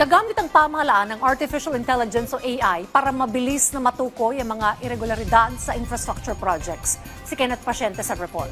Gagamit ang pamahalaan ng Artificial Intelligence o AI para mabilis na matukoy ang mga irregularidad sa infrastructure projects. Si Kenneth Pasyente sa report.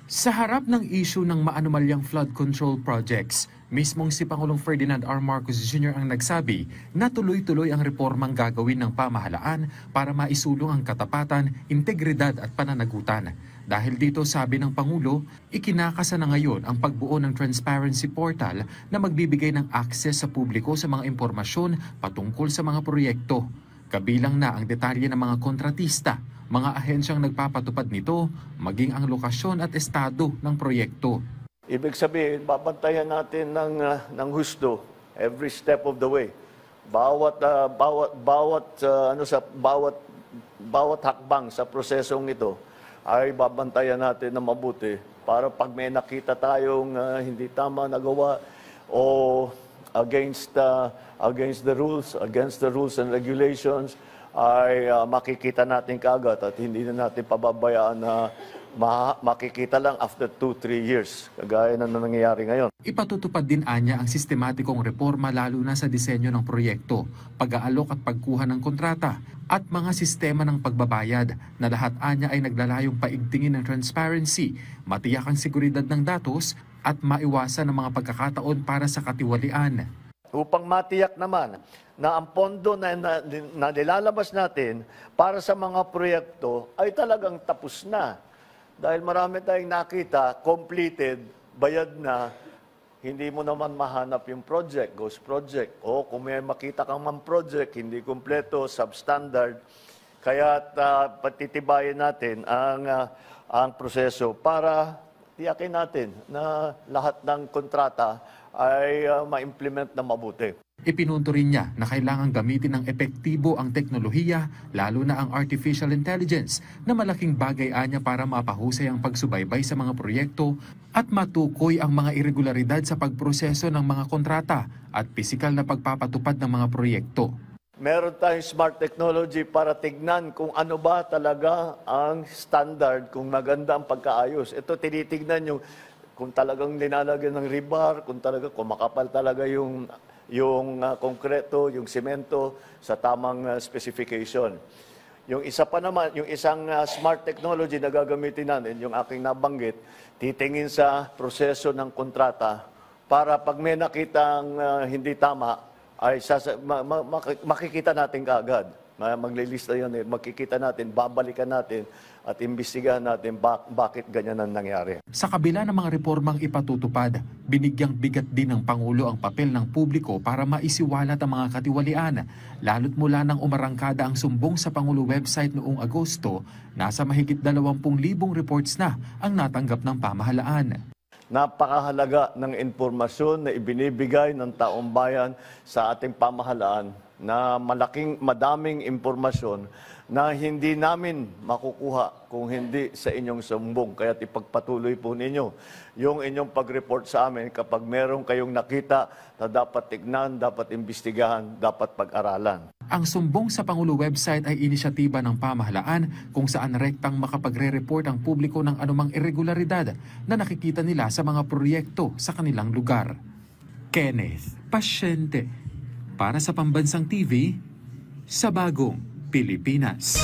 Sa harap ng issue ng maanumalyang flood control projects, mismong si Pangulong Ferdinand R. Marcos Jr. ang nagsabi na tuloy-tuloy ang reformang gagawin ng pamahalaan para maisulong ang katapatan, integridad at pananagutan. Dahil dito, sabi ng Pangulo, ikinakasa na ngayon ang pagbuo ng Transparency Portal na magbibigay ng access sa publiko sa mga impormasyon patungkol sa mga proyekto. Kabilang na ang detalye ng mga kontratista, mga ahensyang nagpapatupad nito, maging ang lokasyon at estado ng proyekto. Ibig sabihin, babantayan natin ng husto every step of the way. Bawat hakbang sa prosesong ito ay babantayan natin na mabuti para pag may nakita tayong hindi tama nagawa o against the rules and regulations ay makikita natin kaagad at hindi na natin pababayaan na makikita lang after 2-3 years, kagaya na nangyayari ngayon. Ipatutupad din anya ang sistematikong reforma lalo na sa disenyo ng proyekto, pag-aalok at pagkuha ng kontrata, at mga sistema ng pagbabayad na lahat anya ay naglalayong paigtingin ng transparency, matiyak ang seguridad ng datos at maiwasan ang mga pagkakataon para sa katiwalian. Upang matiyak naman na ang pondo na nilalabas natin para sa mga proyekto ay talagang tapos na. Dahil marami tayong nakita, completed, bayad na, hindi mo naman mahanap yung project, ghost project. O kung may makita kang man project, hindi kumpleto, substandard. Kaya patitibayin natin ang proseso para tiyakin natin na lahat ng kontrata ay ma-implement na mabuti. Ipinunto rin niya na kailangan gamitin ng epektibo ang teknolohiya, lalo na ang artificial intelligence, na malaking bagay anya para mapahusay ang pagsubaybay sa mga proyekto at matukoy ang mga irregularidad sa pagproseso ng mga kontrata at pisikal na pagpapatupad ng mga proyekto. Meron tayong smart technology para tignan kung ano ba talaga ang standard, kung maganda ang pagkaayos. Ito tinitignan yung kung talagang linalagyan ng rebar, kung makapal talaga yung konkreto, yung semento sa tamang specification. Yung isa pa naman, yung isang smart technology na gagamitin natin, yung aking nabanggit, titingin sa proseso ng kontrata para pag may nakitang hindi tama, ay makikita natin kaagad. Maglilista yun, makikita natin, babalikan natin at imbestigahan natin bakit ganyan ang nangyari. Sa kabila ng mga reformang ipatutupad, binigyang bigat din ng Pangulo ang papel ng publiko para maisiwalat ang mga katiwalian. Lalo't mula nang umarangkada ang sumbong sa Pangulo website noong Agosto, nasa mahigit 20,000 reports na ang natanggap ng pamahalaan. Napakahalaga ng impormasyon na ibinibigay ng taong bayan sa ating pamahalaan na madaming impormasyon na hindi namin makukuha kung hindi sa inyong sumbong. Kaya ipagpatuloy po ninyo yung inyong pag-report sa amin kapag meron kayong nakita na dapat tignan, dapat imbestigahan, dapat pag-aralan. Ang sumbong sa Pangulo website ay inisyatiba ng pamahalaan kung saan rektang makapagre-report ang publiko ng anumang irregularidad na nakikita nila sa mga proyekto sa kanilang lugar. Kenneth Pasyente, para sa Pambansang TV, sa Bagong Pilipinas.